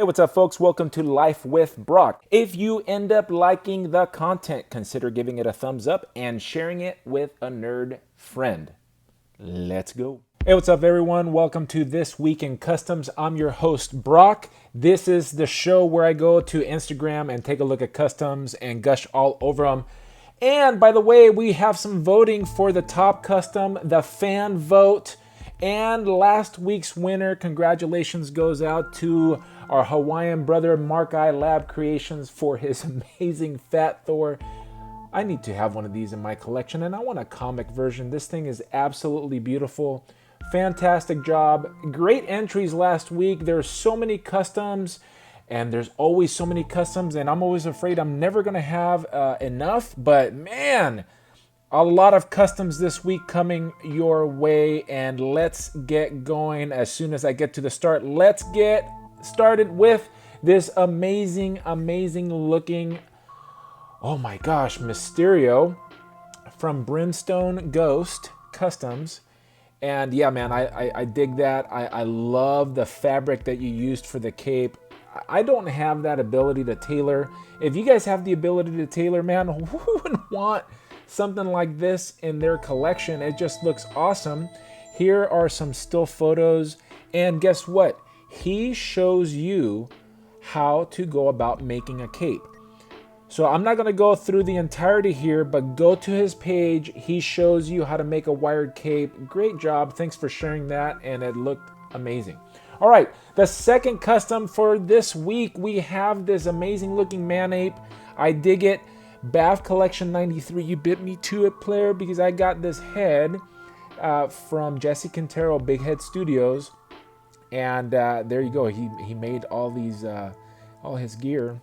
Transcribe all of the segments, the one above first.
Hey, what's up, folks? Welcome to Life with Brock. If you end up liking the content, consider giving it a thumbs up and sharing it with a nerd friend. Let's go. Hey, what's up, everyone? Welcome to This Week in Customs. I'm your host, Brock. This is the show where I go to Instagram and take a look at customs and gush all over them. And by the way, we have some voting for the top custom, the fan vote. And last week's winner, congratulations, goes out to our Hawaiian brother, Mark I Lab Creations, for his amazing Fat Thor. I need to have one of these in my collection, and I want a comic version. This thing is absolutely beautiful. Fantastic job. Great entries last week. There's so many customs, and there's always so many customs, and I'm always afraid I'm never going to have enough. But man, a lot of customs this week coming your way, and let's get going as soon as I get to the start. Let's get started with this amazing looking, oh my gosh, Mysterio from Brimstone Ghost Customs. And yeah, man, I dig that. I love the fabric that you used for the cape. I don't have that ability to tailor. If you guys have the ability to tailor, man, who wouldn't want something like this in their collection? It just looks awesome. Here are some still photos, and guess what? He shows you how to go about making a cape. So I'm not going to go through the entirety here, but go to his page. He shows you how to make a wired cape. Great job. Thanks for sharing that, and it looked amazing. All right, the second custom for this week, we have this amazing looking man ape. I dig it. Bath Collection 93. You bit me to it, player, because I got this head from Jesse Quintero, Big Head Studios. And there you go. He made all these, all his gear.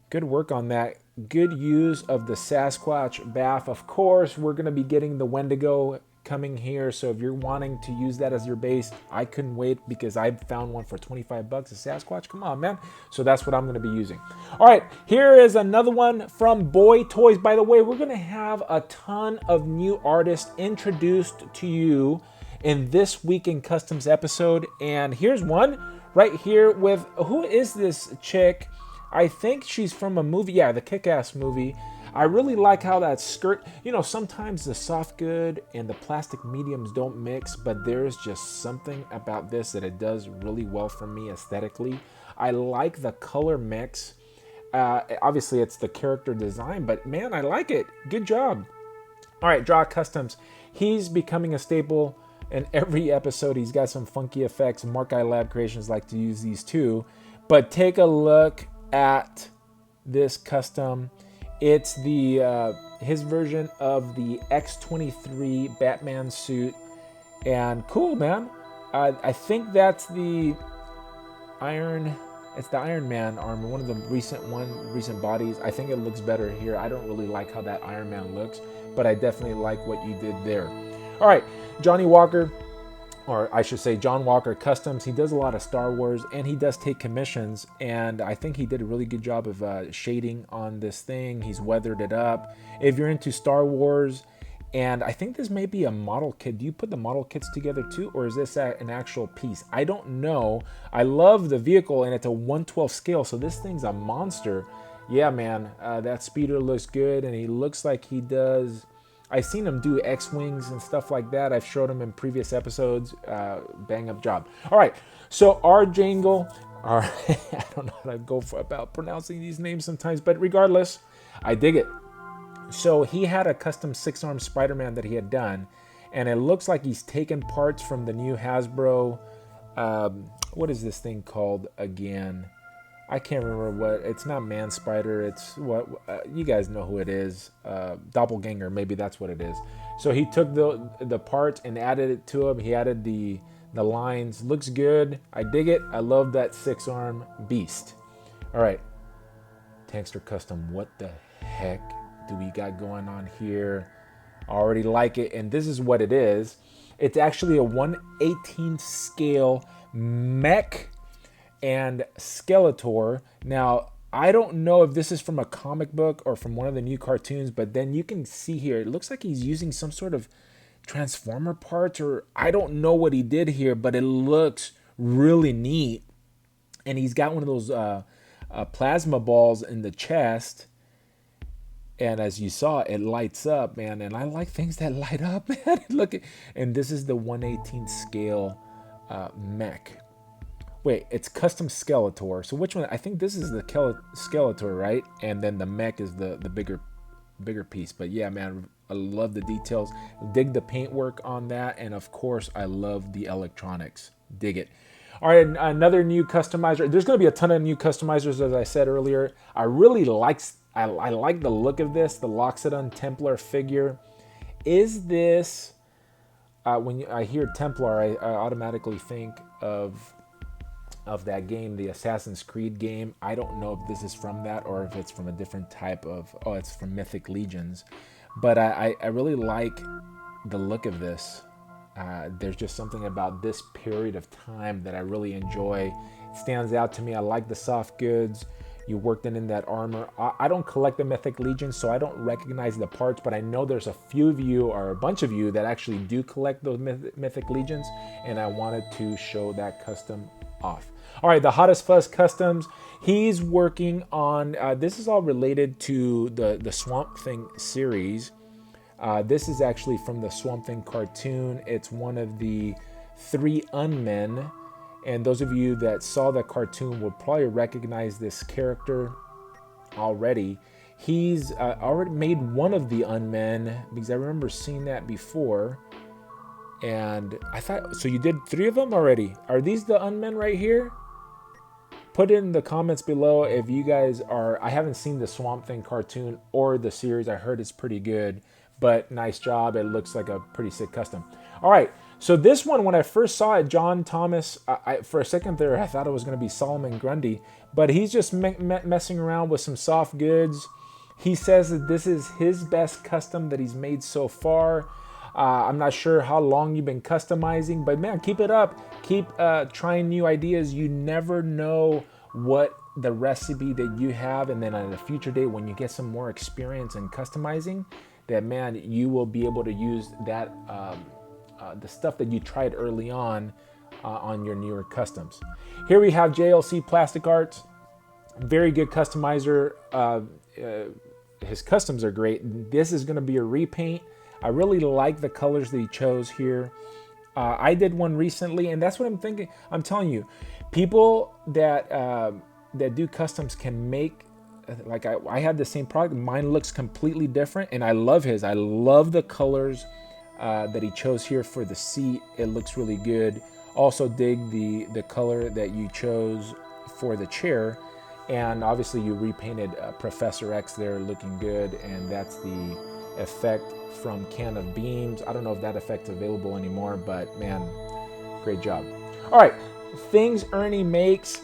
Good work on that. Good use of the Sasquatch bath. Of course, we're going to be getting the Wendigo coming here. So if you're wanting to use that as your base, I couldn't wait because I found one for 25 bucks. A Sasquatch, come on, man. So that's what I'm going to be using. All right, here is another one from Boy Toys. By the way, we're going to have a ton of new artists introduced to you in this Week in Customs episode. And here's one right here with, who is this chick? I think she's from a movie. Yeah, the Kick-Ass movie. I really like how that skirt, you know, sometimes the soft good and the plastic mediums don't mix, but there's just something about this that it does really well for me aesthetically. I like the color mix. Obviously, it's the character design, but man, I like it. Good job. All right, Draw Customs. He's becoming a staple in every episode. He's got some funky effects. Mark I Lab Creations like to use these too. But take a look at this custom. It's the his version of the X-23 Batman suit, and cool, man. I think that's the it's the Iron Man armor, one of the recent bodies. I think it looks better here. I don't really like how that Iron Man looks, but I definitely like what you did there. All right, Johnny Walker, or I should say John Walker Customs. He does a lot of Star Wars, and he does take commissions, and I think he did a really good job of shading on this thing. He's weathered it up. If you're into Star Wars, and I think this may be a model kit. Do you put the model kits together too, or is this an actual piece? I don't know. I love the vehicle, and it's a 1/12 scale, so this thing's a monster. Yeah, man, that speeder looks good, and he looks like he does. I've seen him do X-Wings and stuff like that. I've showed him in previous episodes. Bang up job. All right, so our Jangle, I don't know how to go about pronouncing these names sometimes, but regardless, I dig it. So he had a custom 6-arm Spider-Man that he had done, and it looks like he's taken parts from the new Hasbro, what is this thing called again? I can't remember what. It's not Man Spider. It's what you guys know who it is. Doppelganger. Maybe that's what it is. So he took the parts and added it to him. He added the lines. Looks good. I dig it. I love that 6-arm beast. All right, Tankster Custom. What the heck do we got going on here? I already like it, and this is what it is. It's actually a 1/18 scale mech and Skeletor. Now, I don't know if this is from a comic book or from one of the new cartoons, but then you can see here, it looks like he's using some sort of Transformer parts, or I don't know what he did here, but it looks really neat. And he's got one of those plasma balls in the chest. And as you saw, it lights up, man. And I like things that light up, man. Look at, and this is the 1/18 scale mech. Wait, it's custom Skeletor. So which one? I think this is the Skeletor, right? And then the mech is the bigger piece. But yeah, man, I love the details. Dig the paintwork on that. And of course, I love the electronics. Dig it. All right, another new customizer. There's going to be a ton of new customizers, as I said earlier. I really like the look of this, the Loxodon Templar figure. Is this, when I hear Templar, I automatically think of that game, the Assassin's Creed game. I don't know if this is from that or if it's from a different type of, it's from Mythic Legions. But I really like the look of this. There's just something about this period of time that I really enjoy. It stands out to me. I like the soft goods. You worked in that armor. I don't collect the Mythic Legions, so I don't recognize the parts, but I know there's a few of you or a bunch of you that actually do collect those Mythic Legions, and I wanted to show that custom off. All right, the Hottest Fuzz Customs. He's working on, this is all related to the Swamp Thing series. This is actually from the Swamp Thing cartoon. It's one of the 3 Unmen. And those of you that saw the cartoon will probably recognize this character already. He's already made one of the Unmen because I remember seeing that before. And I thought, so you did 3 of them already? Are these the Unmen right here? Put in the comments below if you guys are, I haven't seen the Swamp Thing cartoon or the series. I heard it's pretty good, but nice job. It looks like a pretty sick custom. All right, so this one, when I first saw it, John Thomas, for a second there, I thought it was going to be Solomon Grundy, but he's just messing around with some soft goods. He says that this is his best custom that he's made so far. I'm not sure how long you've been customizing, but man, keep it up. Keep trying new ideas. You never know what the recipe that you have, and then on a future date when you get some more experience in customizing, that man, you will be able to use that the stuff that you tried early on your newer customs. Here we have JLC Plastic Arts. Very good customizer. His customs are great. This is going to be a repaint. I really like the colors that he chose here. I did one recently, and that's what I'm thinking. I'm telling you, people that do customs can make, like I had the same product. Mine looks completely different, and I love his. I love the colors that he chose here for the seat. It looks really good. Also dig the color that you chose for the chair. And obviously you repainted Professor X there, looking good, and that's the effect from Can of Beams. I don't know if that effect's available anymore, but man, great job. All right, things Ernie makes.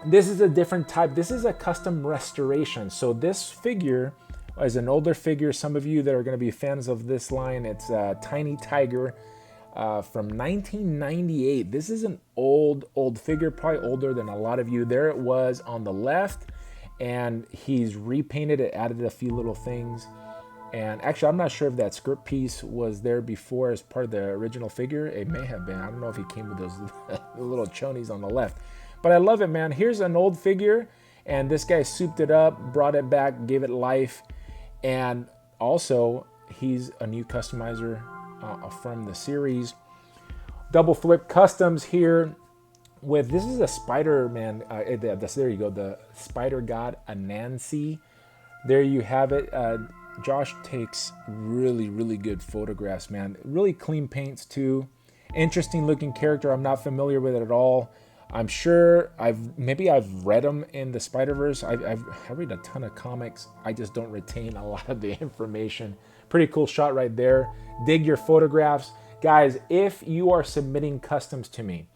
This is a different type. This is a custom restoration. So this figure is an older figure. Some of you that are going to be fans of this line, it's Tiny Tiger from 1998. This is an old figure, probably older than a lot of you. There it was on the left, and he's repainted it, added a few little things. And actually, I'm not sure if that skirt piece was there before as part of the original figure. It may have been. I don't know if he came with those little chonies on the left. But I love it, man. Here's an old figure, and this guy souped it up, brought it back, gave it life. And also, he's a new customizer from the series. Double Flip Customs here with, this is a Spider-Man. There you go, the Spider God Anansi. There you have it. Josh takes really good photographs, man. Really clean paints too. Interesting looking character. I'm not familiar with it at all. I'm sure I've read them in the Spider-Verse. I read a ton of comics. I just don't retain a lot of the information. Pretty cool shot right there. Dig your photographs. Guys, if you are submitting customs to me,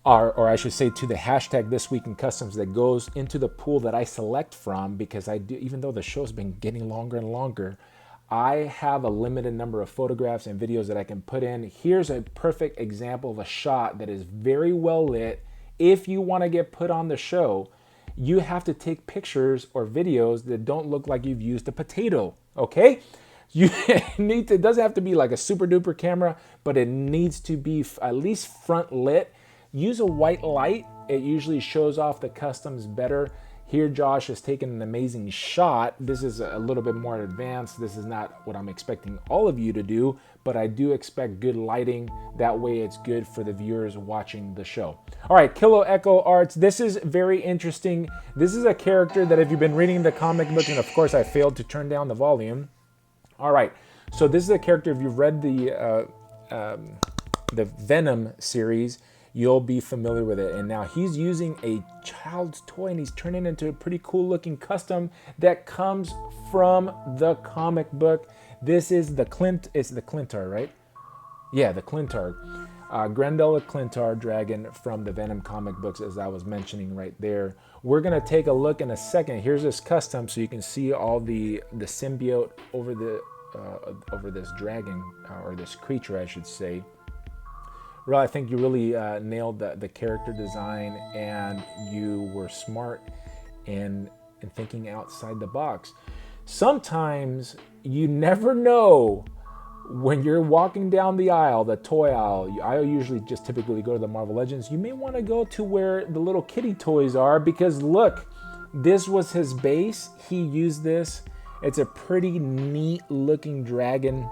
or I should say to the hashtag This Week in Customs that goes into the pool that I select from, because I do, even though the show's been getting longer and longer, I have a limited number of photographs and videos that I can put in. Here's a perfect example of a shot that is very well lit. If you want to get put on the show, you have to take pictures or videos that don't look like you've used a potato, okay? You need to, it doesn't have to be like a super duper camera, but it needs to be at least front lit. Use a white light it usually shows off the customs better. Here, Josh has taken an amazing shot. This is a little bit more advanced. This is not what I'm expecting all of you to do, but I do expect good lighting. That way it's good for the viewers watching the show. All right, Kilo Echo Arts. This is very interesting. This is a character that if you've been reading the comic book, and of course I failed to turn down the volume. All right, so this is a character, if you've read the Venom series, you'll be familiar with it. And now he's using a child's toy and he's turning it into a pretty cool looking custom that comes from the comic book. This is the it's the Clintar, right? Yeah, the Clintar. Grendel Clintar dragon from the Venom comic books, as I was mentioning right there. We're gonna take a look in a second. Here's this custom so you can see all the symbiote over this dragon, or this creature, I should say. Well, I think you really nailed the character design, and you were smart in thinking outside the box. Sometimes you never know when you're walking down the aisle, the toy aisle. I usually just typically go to the Marvel Legends. You may want to go to where the little kitty toys are, because look, this was his base. He used this. It's a pretty neat looking dragon.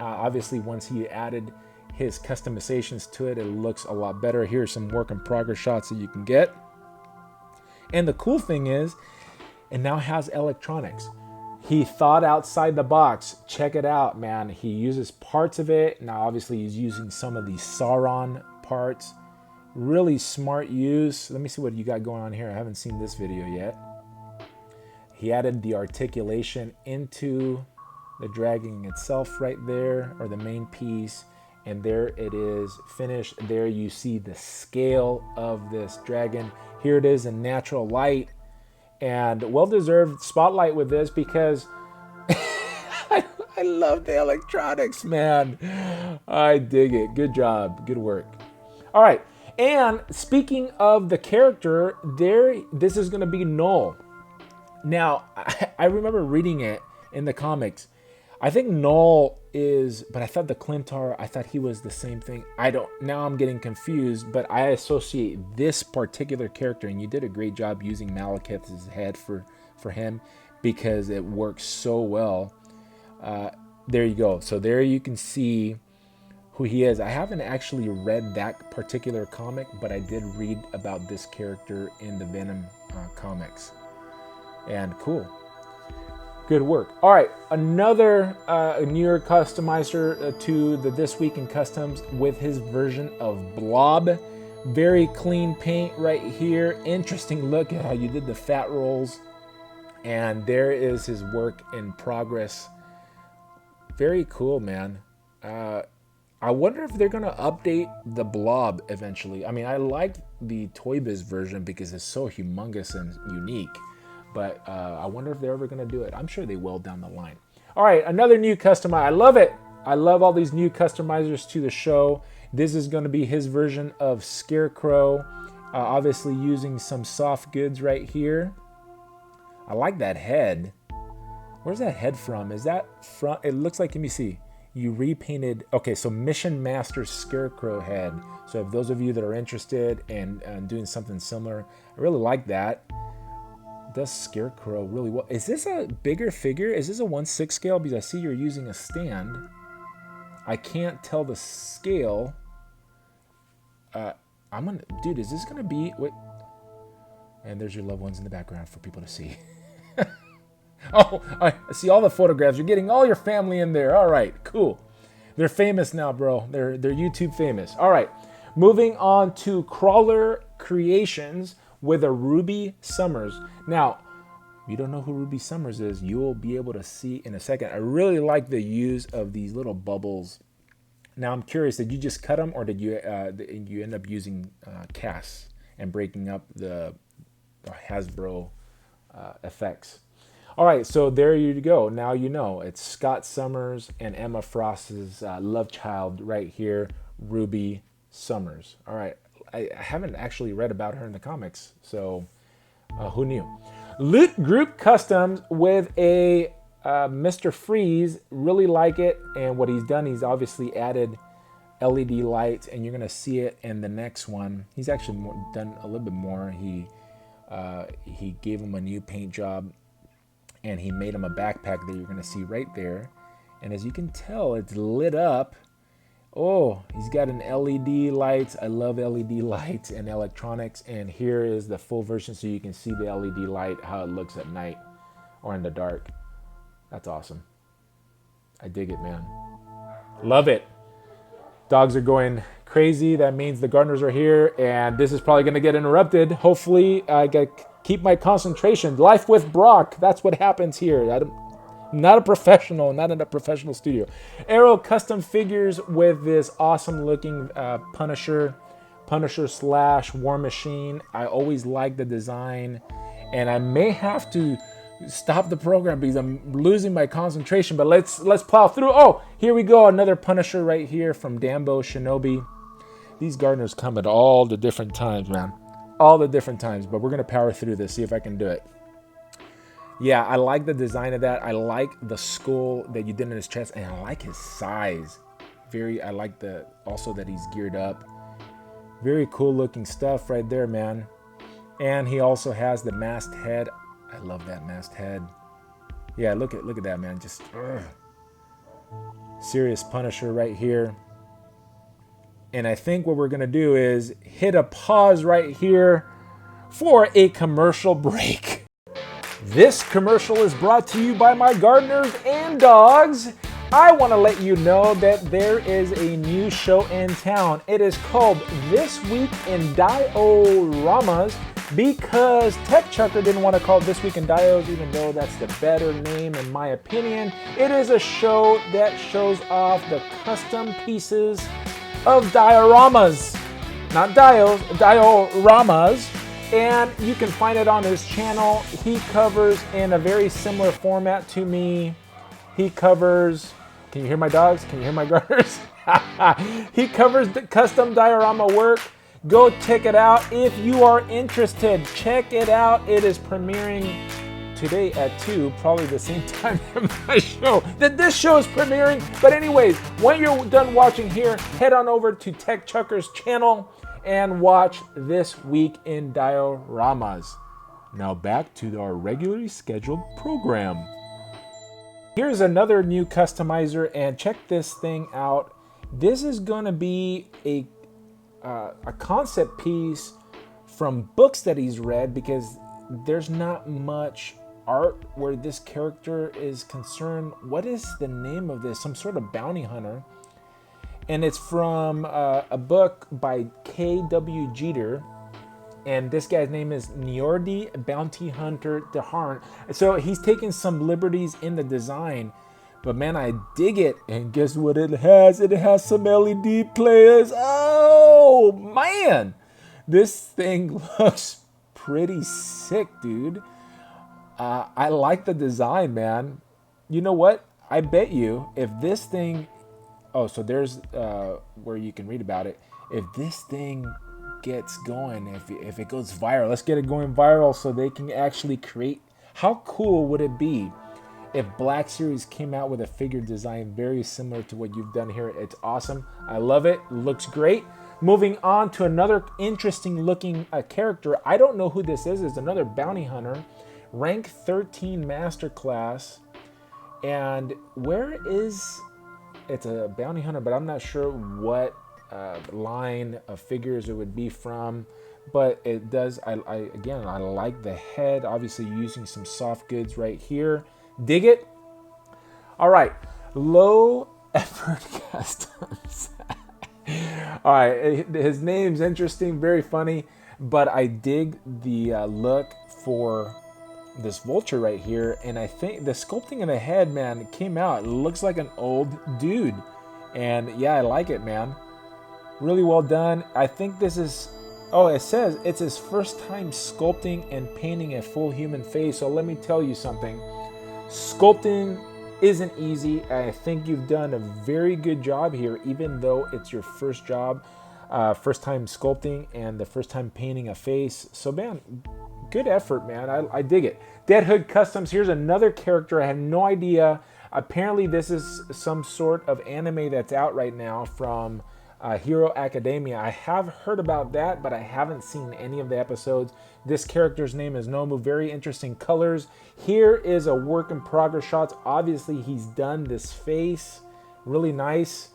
Obviously, once he added his customizations to it, it looks a lot better. Here's some work in progress shots that you can get. And the cool thing is, it now has electronics. He thought outside the box. Check it out, man. He uses parts of it. Now, obviously, he's using some of these Sauron parts. Really smart use. Let me see what you got going on here. I haven't seen this video yet. He added the articulation into the dragon itself right there, or the main piece. And there it is, finished. There you see the scale of this dragon. Here it is in natural light, and well-deserved spotlight with this, because I love the electronics, man. I dig it. Good job. Good work. All right. And speaking of the character, this is going to be Null. Now, I remember reading it in the comics. I think Null is, but I thought the Clintar, I thought he was the same thing. Now I'm getting confused, but I associate this particular character, and you did a great job using Malekith's head for him, because it works so well. There you go. So there you can see who he is. I haven't actually read that particular comic, but I did read about this character in the Venom comics. And cool. Good work. All right, another New York customizer to the This Week in Customs with his version of Blob. Very clean paint right here. Interesting look at how you did the fat rolls. And there is his work in progress. Very cool, man. I wonder if they're going to update the Blob eventually. I mean, I like the Toy Biz version because it's so humongous and unique. But I wonder if they're ever going to do it. I'm sure they will down the line. All right, another new customizer. I love it. I love all these new customizers to the show. This is going to be his version of Scarecrow. Obviously using some soft goods right here. I like that head. Where's that head from? Is that from? It looks like, let me see. You repainted. Okay, so Mission Master Scarecrow head. So if those of you that are interested in doing something similar, I really like that. Does Scarecrow really well. Is this a bigger figure? Is this a 1/6 scale? Because I see you're using a stand. I can't tell the scale. Dude, is this gonna be, wait. And there's your loved ones in the background for people to see. Oh, I see all the photographs. You're getting all your family in there. All right, cool. They're famous now, bro. They're YouTube famous. All right, moving on to Crawler Creations with a Ruby Summers. Now, if you don't know who Ruby Summers is, you'll be able to see in a second. I really like the use of these little bubbles. Now, I'm curious, did you just cut them, or did you end up using casts and breaking up the Hasbro effects? All right, so there you go. Now you know. It's Scott Summers and Emma Frost's love child right here, Ruby Summers. All right. I haven't actually read about her in the comics, so who knew? Loot Group Customs with a Mr. Freeze. Really like it, and what he's done, he's obviously added LED lights, and you're gonna see it in the next one. He's actually done a little bit more. He gave him a new paint job, and he made him a backpack that you're gonna see right there. And as you can tell, it's lit up. Oh, he's got an LED lights. I love LED lights and electronics. And here is the full version so you can see the LED light, how it looks at night or in the dark. That's awesome. I dig it, man. Love it. Dogs are going crazy. That means the gardeners are here, and this is probably going to get interrupted. Hopefully, I keep my concentration. Life with Brock. That's what happens here. Not a professional, not in a professional studio. Aero custom figures with this awesome looking Punisher slash War Machine. I always like the design, and I may have to stop the program because I'm losing my concentration, but let's plow through. Oh, here we go. Another Punisher right here from Dambo Shinobi. These gardeners come at all the different times, man. All the different times, but we're going to power through this, see if I can do it. Yeah, I like the design of that. I like the skull that you did in his chest, and I like his size. I like also that he's geared up. Very cool looking stuff right there, man. And he also has the masked head. I love that masked head. Yeah, look at that, man. Just serious Punisher right here. And I think what we're gonna do is hit a pause right here for a commercial break. This commercial is brought to you by my gardeners and dogs. I want to let you know that there is a new show in town. It is called This Week in Dioramas because Tech Chucker didn't want to call it This Week in Dios, even though that's the better name in my opinion. It is a show that shows off the custom pieces of dioramas. Not dios, dioramas. And you can find it on his channel. He covers in a very similar format to me. He covers, can you hear my dogs? Can you hear my gardeners? He covers the custom diorama work. Go check it out if you are interested. Check it out. It is premiering today at 2, probably the same time as my show. This show is premiering. But anyways, when you're done watching here, head on over to Tech Chucker's channel and watch This Week in Dioramas. Now back to our regularly scheduled program. Here's another new customizer, and check this thing out. This is going to be a concept piece from books that he's read, because there's not much art where this character is concerned. What is the name of this? Some sort of bounty hunter. And it's from a book by K.W. Jeter. And this guy's name is Niordi Bounty Hunter DeHarn. So he's taking some liberties in the design. But man, I dig it. And guess what it has? It has some LED players. Oh, man. This thing looks pretty sick, dude. I like the design, man. You know what? I bet you if this thing... Oh, so there's where you can read about it. If this thing gets going, if it goes viral, let's get it going viral so they can actually create. How cool would it be if Black Series came out with a figure design very similar to what you've done here? It's awesome. I love it. Looks great. Moving on to another interesting looking character. I don't know who this is. It's another bounty hunter. Rank 13 Masterclass. And where is... It's a bounty hunter, but I'm not sure what line of figures it would be from. But it does, I like the head. Obviously using some soft goods right here. Dig it. All right, low effort customs. All right, his name's interesting, very funny, but I dig the look for this vulture right here, and I think the sculpting of the head, man, came out. It looks like an old dude, and yeah, I like it, man. Really well done. I think this is, oh, it says it's his first time sculpting and painting a full human face. So let me tell you something. Sculpting isn't easy. I think you've done a very good job here, even though it's your first job, first time sculpting and the first time painting a face. So man, good effort, man. I dig it. Dead Hood Customs. Here's another character. I have no idea. Apparently, this is some sort of anime that's out right now from Hero Academia. I have heard about that, but I haven't seen any of the episodes. This character's name is Nomu. Very interesting colors. Here is a work in progress shots. Obviously, he's done this face. Really nice.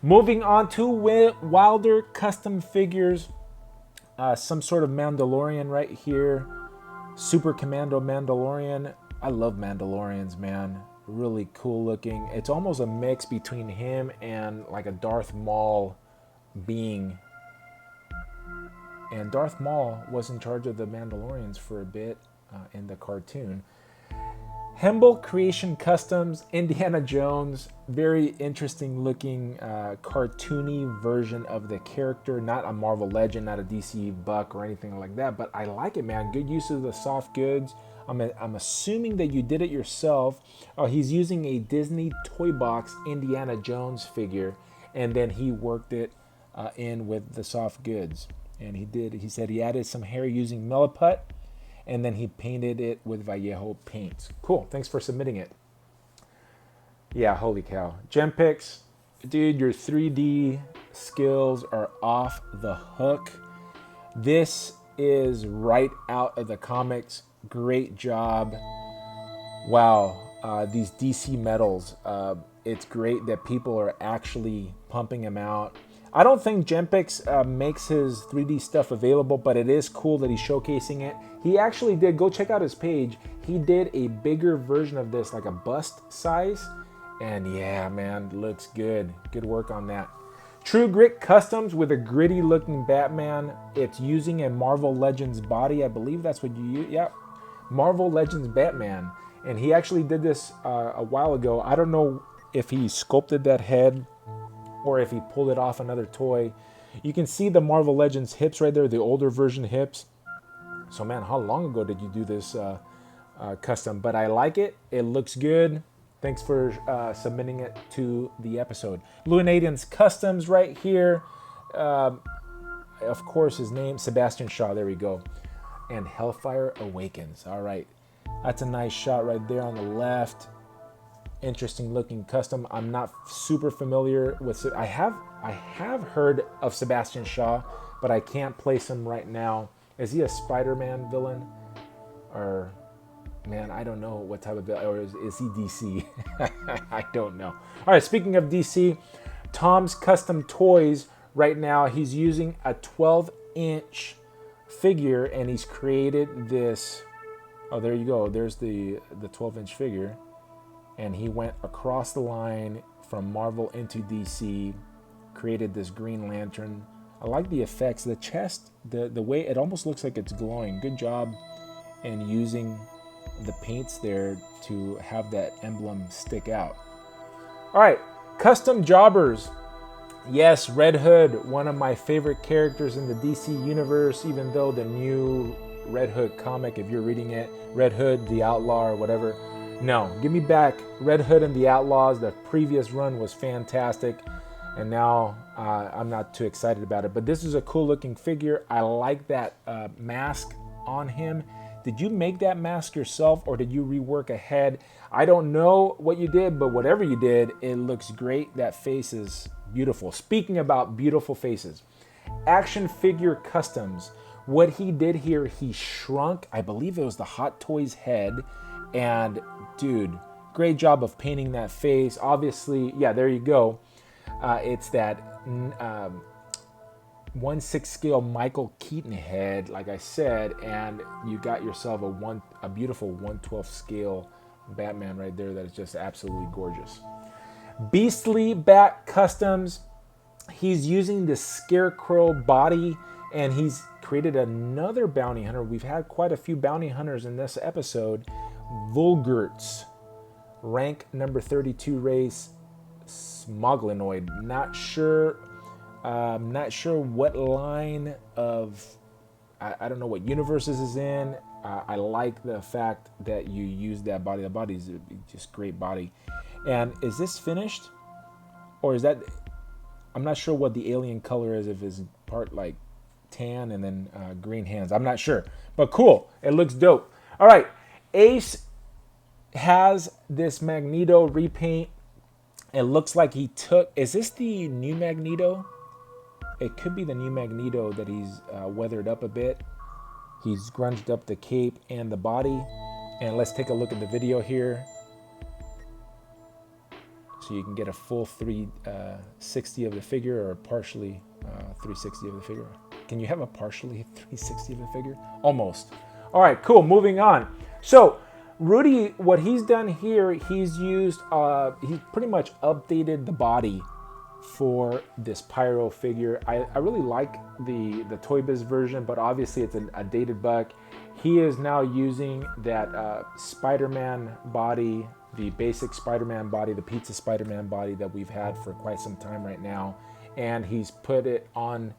Moving on to Wilder Custom Figures. Some sort of Mandalorian right here. Super Commando Mandalorian. I love Mandalorians, man. Really cool looking. It's almost a mix between him and like a Darth Maul being. And Darth Maul was in charge of the Mandalorians for a bit in the cartoon. Hemble Creation Customs, Indiana Jones. Very interesting looking cartoony version of the character. Not a Marvel Legend, not a DC Buck or anything like that. But I like it, man. Good use of the soft goods. I'm assuming that you did it yourself. Oh, he's using a Disney Toy Box Indiana Jones figure, and then he worked it in with the soft goods. And he said he added some hair using Milliput, and then he painted it with Vallejo paints. Cool, thanks for submitting it. Yeah, holy cow. Gempix, dude, your 3D skills are off the hook. This is right out of the comics. Great job. Wow, these DC medals. It's great that people are actually pumping them out. I don't think Gempix makes his 3D stuff available, but it is cool that he's showcasing it. He actually did, go check out his page. He did a bigger version of this, like a bust size. And yeah, man, looks good. Good work on that. True Grit Customs with a gritty looking Batman. It's using a Marvel Legends body. I believe that's what you use. Yep. Marvel Legends Batman. And he actually did this a while ago. I don't know if he sculpted that head or if he pulled it off another toy. You can see the Marvel Legends hips right there, the older version hips. So man, how long ago did you do this custom? But I like it. It looks good. Thanks for submitting it to the episode. Luinadian's Customs right here. Of course, his name, Sebastian Shaw. There we go. And Hellfire Awakens. All right. That's a nice shot right there on the left. Interesting looking custom. I'm not super familiar with it. I have heard of Sebastian Shaw, but I can't place him right now. Is he a Spider-Man villain? Or, man, I don't know what type of villain. Or is he DC? I don't know. All right, speaking of DC, Tom's Custom Toys right now, he's using a 12-inch figure, and he's created this. Oh, there you go. There's the 12-inch figure. And he went across the line from Marvel into DC, created this Green Lantern. I like the effects. The chest, the way it almost looks like it's glowing. Good job in using the paints there to have that emblem stick out. All right, Custom Jobbers. Yes, Red Hood, one of my favorite characters in the DC universe, even though the new Red Hood comic, if you're reading it, Red Hood, the Outlaw or whatever. No, give me back Red Hood and the Outlaws. The previous run was fantastic, and now I'm not too excited about it. But this is a cool looking figure. I like that mask on him. Did you make that mask yourself, or did you rework a head? I don't know what you did, but whatever you did, it looks great. That face is beautiful. Speaking about beautiful faces, Action Figure Customs. What he did here, he shrunk, I believe it was the Hot Toys head. And dude, great job of painting that face. Obviously, yeah, there you go. It's that 1/6 scale Michael Keaton head, like I said, and you got yourself a beautiful 1/12 scale Batman right there that is just absolutely gorgeous. Beastly Bat Customs. He's using the Scarecrow body, and he's created another bounty hunter. We've had quite a few bounty hunters in this episode. Vulgurts, rank number 32 race, Smoglinoid. Not sure what line of, I don't know what universe this is in. I like the fact that you use that body. The body's just great body. And is this finished? Or is that, I'm not sure what the alien color is, if it's part like tan and then green hands. I'm not sure, but cool. It looks dope. All right. Ace has this Magneto repaint. It looks like he took, is this the new Magneto? It could be the new Magneto that he's weathered up a bit. He's grunged up the cape and the body. And let's take a look at the video here, so you can get a full 360 of the figure, or partially 360 of the figure. Can you have a partially 360 of the figure? Almost. All right, cool, moving on. So Rudy, what he's done here, he's used, he's pretty much updated the body for this Pyro figure. I really like the Toy Biz version, but obviously it's a dated buck. He is now using that Spider-Man body, the basic Spider-Man body, the pizza Spider-Man body that we've had for quite some time right now. And he's put it on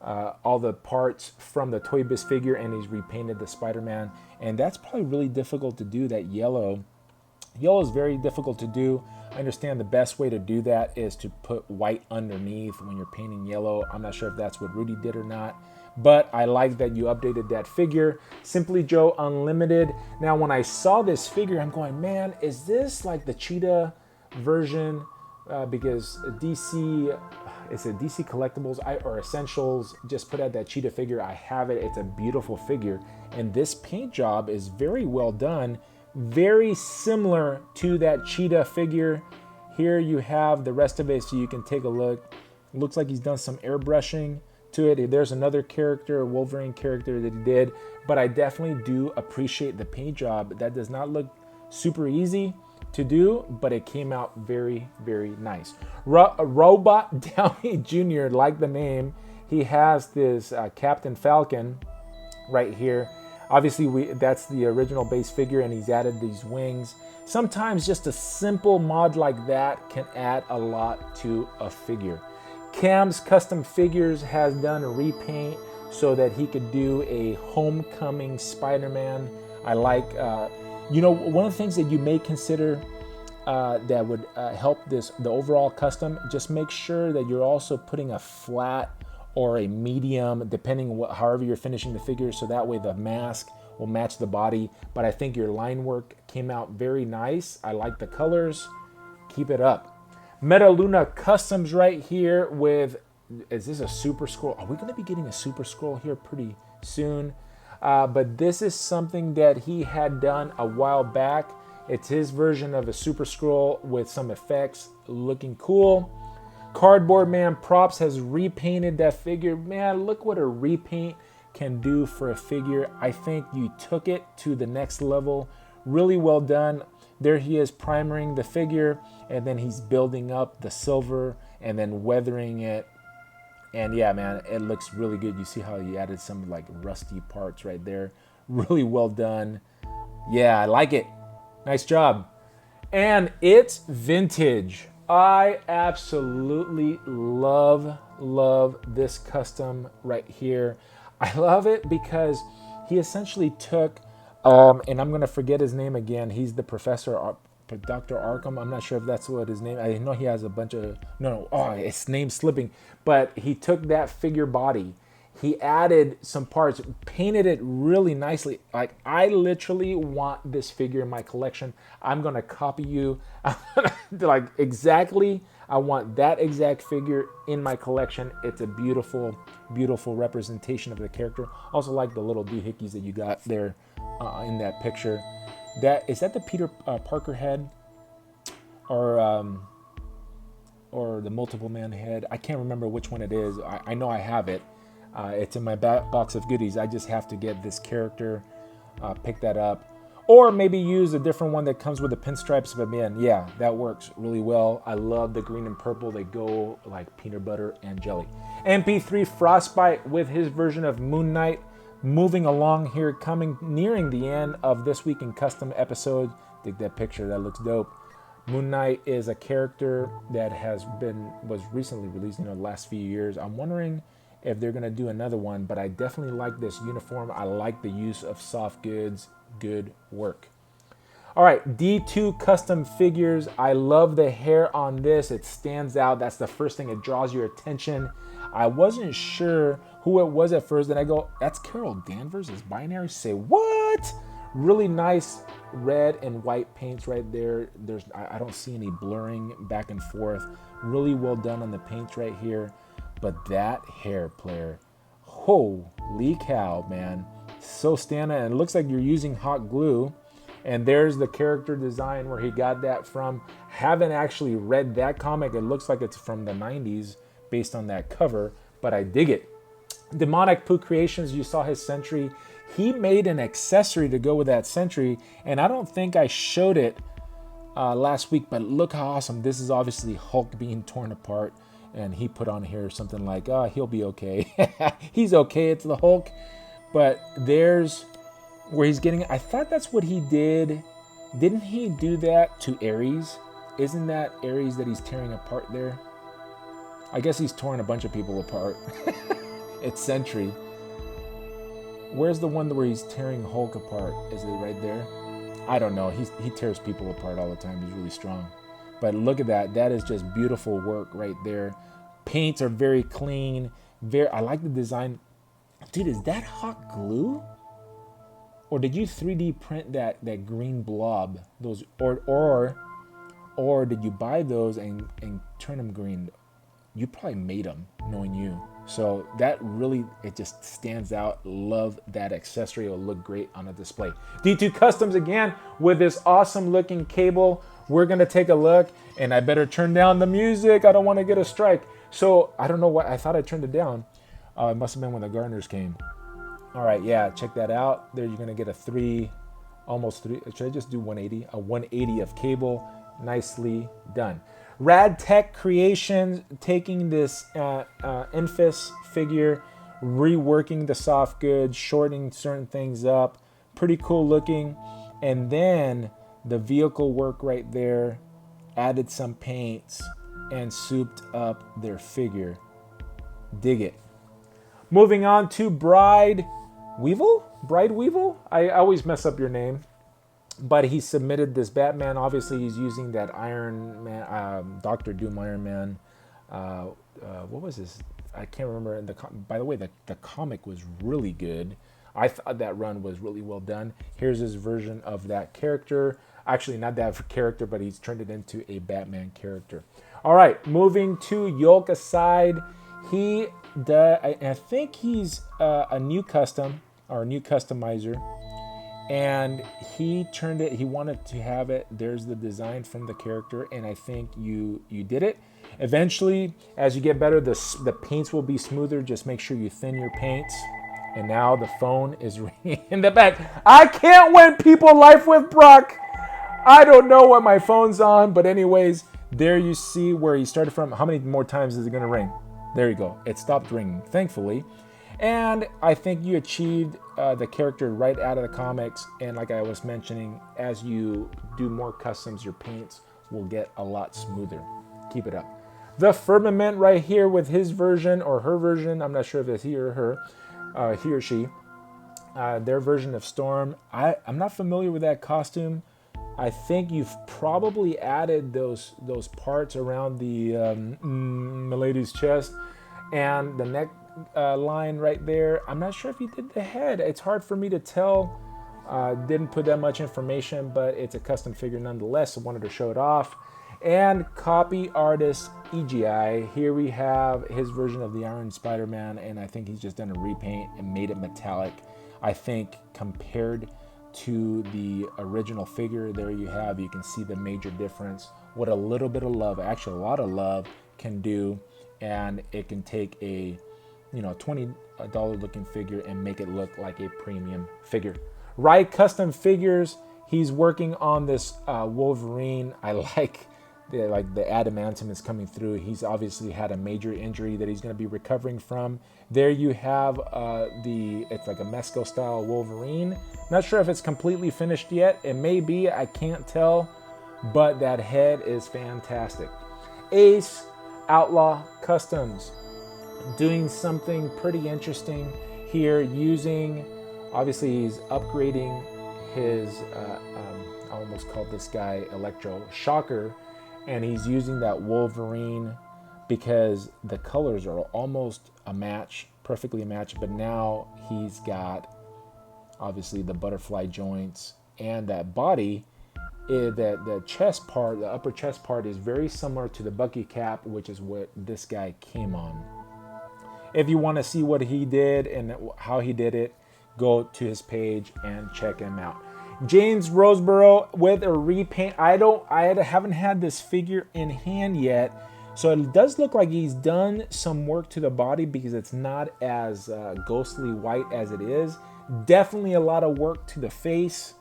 all the parts from the Toy Biz figure, and he's repainted the Spider-Man. And that's probably really difficult to do, that yellow. Yellow is very difficult to do. I understand the best way to do that is to put white underneath when you're painting yellow. I'm not sure if that's what Rudy did or not, but I like that you updated that figure. Simply Joe Unlimited. Now, when I saw this figure, I'm going, man, is this like the Cheetah version? Because DC, it's a DC Collectibles or Essentials just put out that Cheetah figure. I have it. It's a beautiful figure. And this paint job is very well done. Very similar to that Cheetah figure. Here you have the rest of it, so you can take a look. It looks like he's done some airbrushing to it. There's another character, a Wolverine character that he did, but I definitely do appreciate the paint job. That does not look super easy to do, but it came out very, very nice. Robot Downey Jr., like the name, he has this Captain Falcon right here. Obviously, that's the original base figure, and he's added these wings. Sometimes just a simple mod like that can add a lot to a figure. Cam's Custom Figures has done a repaint so that he could do a Homecoming Spider-Man. I like, one of the things that you may consider that would help the overall custom, just make sure that you're also putting a flat or a medium, depending however you're finishing the figure, so that way the mask will match the body. But I think your line work came out very nice. I like the colors. Keep it up. Metaluna Customs right here with, is this a Super Scroll? Are we going to be getting a Super Scroll here pretty soon? But this is something that he had done a while back. It's his version of a Super Scroll with some effects, looking cool. Cardboard Man Props has repainted that figure. Man, look what a repaint can do for a figure. I think you took it to the next level. Really well done. There he is primering the figure, and then he's building up the silver and then weathering it. And yeah, man, it looks really good. You see how he added some like rusty parts right there. Really well done. Yeah, I like it. Nice job. And it's vintage. I absolutely love this custom right here. I love it because he essentially took, and I'm going to forget his name again. He's the professor, Dr. Arkham. I'm not sure if that's what his name, I know he has a bunch of, it's name slipping. But he took that figure body. He added some parts, painted it really nicely. Like, I literally want this figure in my collection. I'm going to copy you. Like, exactly, I want that exact figure in my collection. It's a beautiful, beautiful representation of the character. Also like the little doohickeys that you got there in that picture. Is that the Peter Parker head? Or the Multiple Man head? I can't remember which one it is. I know I have it. It's in my box of goodies. I just have to get this character, pick that up. Or maybe use a different one that comes with the pinstripes. But man, yeah, that works really well. I love the green and purple. They go like peanut butter and jelly. MP3 Frostbite with his version of Moon Knight. Moving along here, nearing the end of This Week in Custom episode. Dig that picture, that looks dope. Moon Knight is a character that was recently released, the last few years. I'm wondering if they're going to do another one, but I definitely like this uniform. I like the use of soft goods. Good work. All right, D2 Custom Figures. I love the hair on this. It stands out. That's the first thing. It draws your attention. I wasn't sure who it was at first. Then I go, that's Carol Danvers. Is Binary. Say, what? Really nice red and white paints right there. I don't see any blurring back and forth. Really well done on the paints right here. But that hair, player, holy cow, man. So standout. And it looks like you're using hot glue. And there's the character design where he got that from. Haven't actually read that comic. It looks like it's from the 90s based on that cover, but I dig it. Demonic Poo Creations, you saw his sentry. He made an accessory to go with that sentry, and I don't think I showed it last week, but look how awesome. This is obviously Hulk being torn apart, and he put on here something like, oh, he'll be okay. He's okay, it's the Hulk. But there's where he's getting, I thought that's what he did. Didn't he do that to Ares? Isn't that Ares that he's tearing apart there? I guess he's torn a bunch of people apart. It's Sentry. Where's the one where he's tearing Hulk apart? Is it right there? I don't know. He tears people apart all the time. He's really strong. But look at that. That is just beautiful work right there. Paints are very clean. I like the design. Dude, is that hot glue? Or did you 3D print that green blob? Those or did you buy those and turn them green? You probably made them, knowing you. So that really, it just stands out. Love that accessory. It'll look great on a display. D2 Customs again with this awesome looking cable. We're going to take a look, and I better turn down the music. I don't want to get a strike. So I don't know what, I thought I turned it down. It must have been when the gardeners came. All right, yeah, check that out. There you're going to get almost three. Should I just do 180? A 180 of cable. Nicely done. Rad Tech Creations taking this Infus figure, reworking the soft goods, shortening certain things up. Pretty cool looking. And then the vehicle work right there, added some paints and souped up their figure. Dig it. Moving on to Bride Weevil? I always mess up your name. But he submitted this Batman. Obviously, he's using that Iron Man, Dr. Doom Iron Man. What was this? I can't remember. By the way, the comic was really good. I thought that run was really well done. Here's his version of that character. Actually, not that character, but he's turned it into a Batman character. All right, moving to Yolk Aside. I think he's a new custom or a new customizer. And he turned it, he wanted to have it. There's the design from the character, and I think you did it. Eventually, as you get better, the paints will be smoother. Just make sure you thin your paints. And now the phone is ringing in the back. I can't win people life with Brock. I don't know what my phone's on, but anyways, there you see where he started from. How many more times is it gonna ring? There you go. It stopped ringing, thankfully. And I think you achieved the character right out of the comics. And like I was mentioning, as you do more customs, your paints will get a lot smoother. Keep it up. The Firmament right here with his version or her version. I'm not sure if it's he or her, he or she. Their version of Storm. I'm not familiar with that costume. I think you've probably added those parts around the milady's chest and the neck line right there. I'm not sure if you did the head. It's hard for me to tell. Didn't put that much information, but it's a custom figure nonetheless. So wanted to show it off. And copy artist EGI. Here we have his version of the Iron Spider-Man, and I think he's just done a repaint and made it metallic. I think compared to the original figure, there you can see the major difference. What a little bit of love, actually a lot of love, can do, and it can take a $20 looking figure and make it look like a premium figure. Right Custom Figures, he's working on this Wolverine. I like the adamantium is coming through. He's obviously had a major injury that he's going to be recovering from. There you have it's like a Mesco style Wolverine. Not sure if it's completely finished yet. It may be, I can't tell, but that head is fantastic. Ace Outlaw Customs, doing something pretty interesting here, using, obviously he's upgrading his, I almost called this guy Electro Shocker, and he's using that Wolverine because the colors are almost a match, perfectly matched, but now he's got obviously the butterfly joints and that body. The chest part, the upper chest part is very similar to the Bucky cap, which is what this guy came on. If you want to see what he did and how he did it, go to his page and check him out. James Roseborough with a repaint. I haven't had this figure in hand yet, so it does look like he's done some work to the body because it's not as ghostly white as it is. Definitely a lot of work to the face.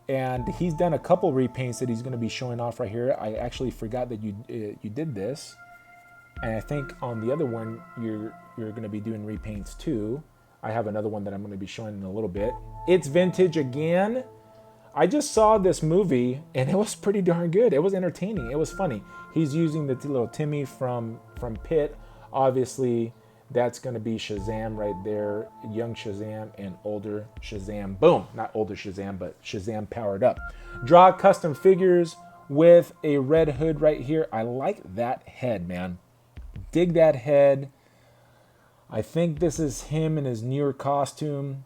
And he's done a couple repaints that he's going to be showing off right here. I actually forgot that you did this. And I think on the other one, you're going to be doing repaints too. I have another one that I'm going to be showing in a little bit. It's vintage again. I just saw this movie and it was pretty darn good. It was entertaining. It was funny. He's using the little Timmy from Pit. Obviously, that's going to be Shazam right there. Young Shazam and older Shazam. Boom. Not older Shazam, but Shazam powered up. Draw custom figures with a red hood right here. I like that head, man. Dig that head. I think this is him in his newer costume.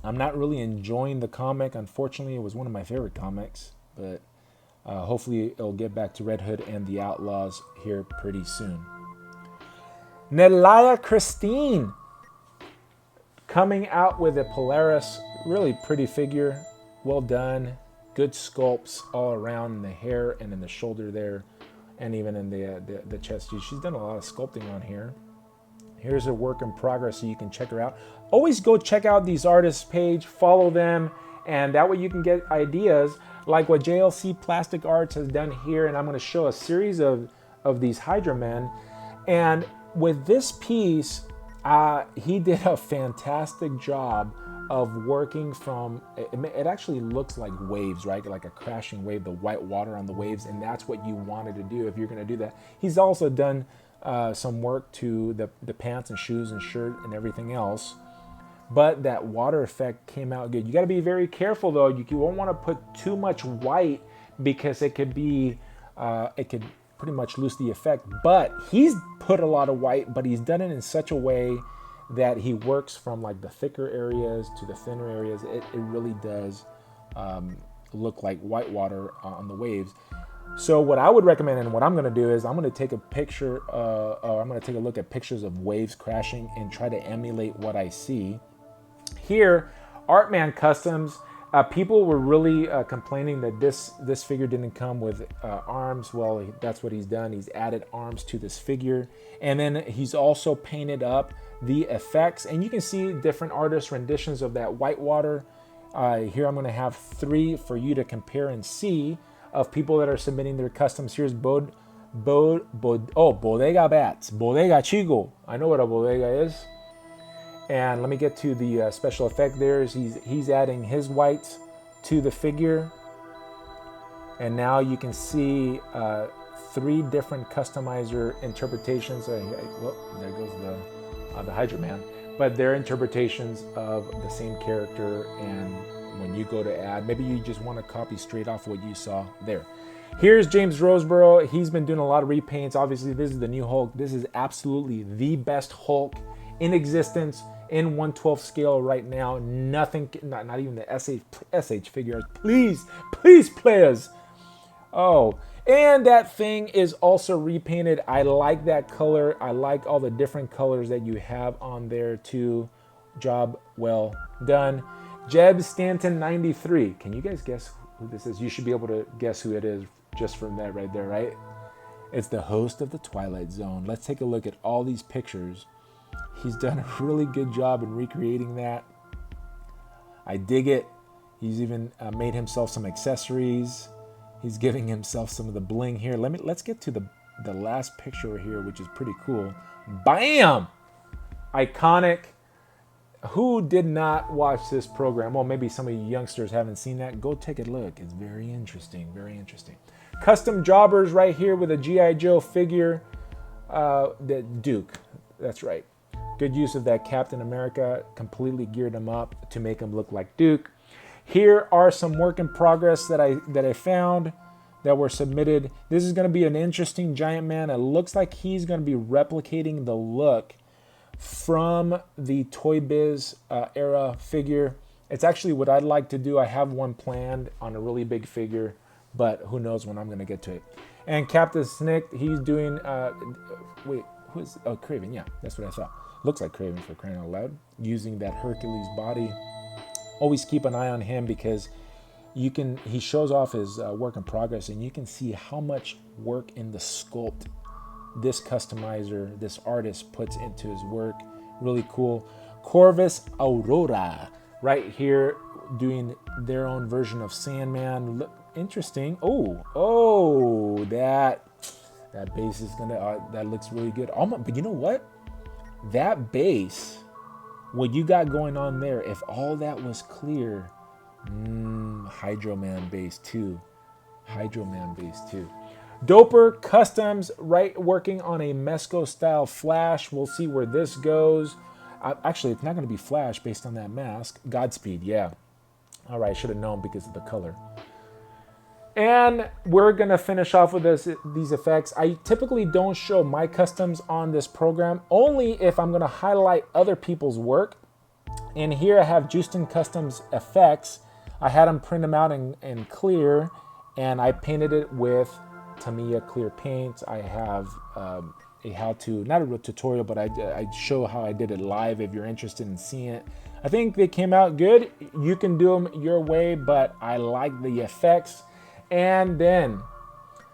I'm not really enjoying the comic. Unfortunately, it was one of my favorite comics, but hopefully it'll get back to Red Hood and the Outlaws here pretty soon. Nelia Christine coming out with a Polaris. Really pretty figure. Well done. Good sculpts all around in the hair and in the shoulder there, and even in the chest. She's done a lot of sculpting on here. Here's a work in progress so you can check her out. Always go check out these artists' page, follow them, and that way you can get ideas like what JLC Plastic Arts has done here. And I'm going to show a series of these Hydra Men. And with this piece, he did a fantastic job of working from, it actually looks like waves, right? Like a crashing wave, the white water on the waves, and that's what you wanted to do if you're going to do that. He's also done some work to the pants and shoes and shirt and everything else, but that water effect came out good. You got to be very careful though. You won't want to put too much white because it could pretty much lose the effect. But he's put a lot of white, but he's done it in such a way that he works from like the thicker areas to the thinner areas. It really does look like white water on the waves. So what I would recommend and what I'm going to do is I'm going to take a picture, or I'm going to take a look at pictures of waves crashing and try to emulate what I see. Here, Artman Customs, people were really complaining that this figure didn't come with arms. Well, that's what he's done. He's added arms to this figure. And then he's also painted up the effects. And you can see different artist renditions of that whitewater. Here I'm going to have 3 for you to compare and see of people that are submitting their customs. Here's Bodega Bats, Bodega Chico. I know what a bodega is. And let me get to the special effect there. He's adding his whites to the figure. And now you can see 3 different customizer interpretations. Well, there goes the Hydra Man. But their interpretations of the same character, and when you go to add, maybe you just want to copy straight off what you saw there. Here's James Roseborough. He's been doing a lot of repaints. Obviously, this is the new Hulk. This is absolutely the best Hulk in existence in 1/12 scale right now. Nothing, not even the SH figures. Please players. Oh, and that thing is also repainted. I like that color. I like all the different colors that you have on there too. Job well done. Jeb Stanton 93. Can you guys guess who this is? You should be able to guess who it is just from that right there, right? It's the host of the Twilight Zone. Let's take a look at all these pictures. He's done a really good job in recreating that. I dig it. He's even made himself some accessories. He's giving himself some of the bling here. Let's get to the last picture here, which is pretty cool. Bam! Iconic. Who did not watch this program? Well, maybe some of you youngsters haven't seen that. Go take a look. It's very interesting. Very interesting. Custom jobbers right here with a G.I. Joe figure. The Duke. That's right. Good use of that Captain America. Completely geared him up to make him look like Duke. Here are some work in progress that I found that were submitted. This is going to be an interesting Giant Man. It looks like he's going to be replicating the look from the Toy Biz era figure. It's actually what I'd like to do. I have one planned on a really big figure, but who knows when I'm going to get to it. And Captain Snick, he's doing, who is, oh, Craven, yeah, that's what I thought. Looks like Craven, for crying out loud. Using that Hercules body. Always keep an eye on him because he shows off his work in progress, and you can see how much work in the sculpt this customizer, this artist puts into his work. Really cool. Corvus Aurora, right here, doing their own version of Sandman. Look, interesting. Oh, that base is gonna, that looks really good. But you know what? That base, what you got going on there, if all that was clear, Hydro-Man base 2. Hydro-Man base 2. Doper Customs, right, working on a Mesco style flash. We'll see where this goes. Actually, it's not going to be flash based on that mask. Godspeed, yeah. All right, should have known because of the color. And we're going to finish off with these effects. I typically don't show my customs on this program, only if I'm going to highlight other people's work. And here I have Justin Customs effects. I had them print them out in clear, and I painted it with Tamiya clear paint. I have a how-to, not a real tutorial, but I show how I did it live if you're interested in seeing it. I think they came out good. You can do them your way, but I like the effects. And then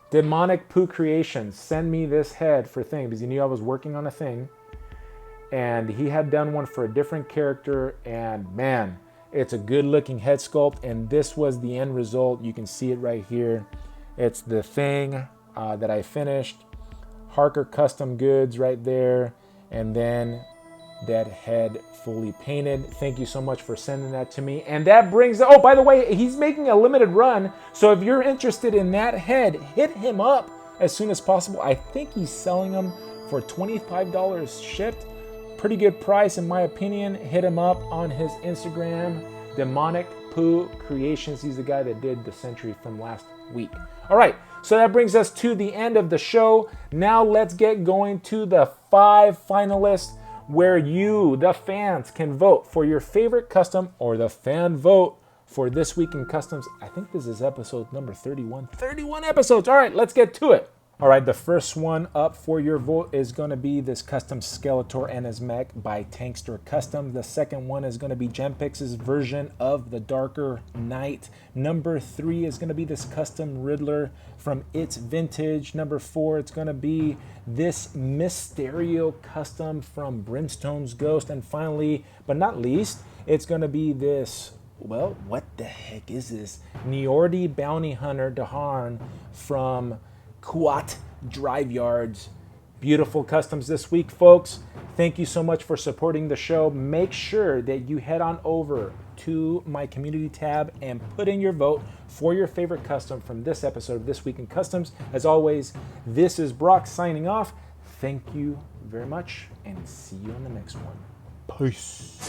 Demonic Poo Creations send me this head for thing because he knew I was working on a thing, and he had done one for a different character, and man, it's a good looking head sculpt, and this was the end result. You can see it right here. It's the thing that I finished. Harker Custom Goods right there, and then that head fully painted. Thank you so much for sending that to me. And that brings, oh, by the way, he's making a limited run, so if you're interested in that head, hit him up as soon as possible. I think he's selling them for $25 shipped. Pretty good price in my opinion. Hit him up on his Instagram, Demonic Poo Creations. He's the guy that did the Sentry from last week. All right, so that brings us to the end of the show. Now let's get going to the 5 finalists, where you, the fans, can vote for your favorite custom, or the fan vote for This Week in Customs. I think this is episode number 31. 31 episodes. All right, let's get to it. All right, the first one up for your vote is going to be this custom Skeletor and his mech by Tankster Custom. The second one is going to be Gempix's version of the Darker Knight. Number 3 is going to be this custom Riddler from It's Vintage. Number 4, it's going to be this Mysterio custom from Brimstone's Ghost. And finally, but not least, it's going to be this, well, what the heck is this? Niordi Bounty Hunter Daharn from Kuat Drive Yards. Beautiful customs this week, folks. Thank you so much for supporting the show. Make sure that you head on over to my community tab and put in your vote for your favorite custom from this episode of This Week in Customs. As always, this is Brock signing off. Thank you very much, and see you on the next one. Peace.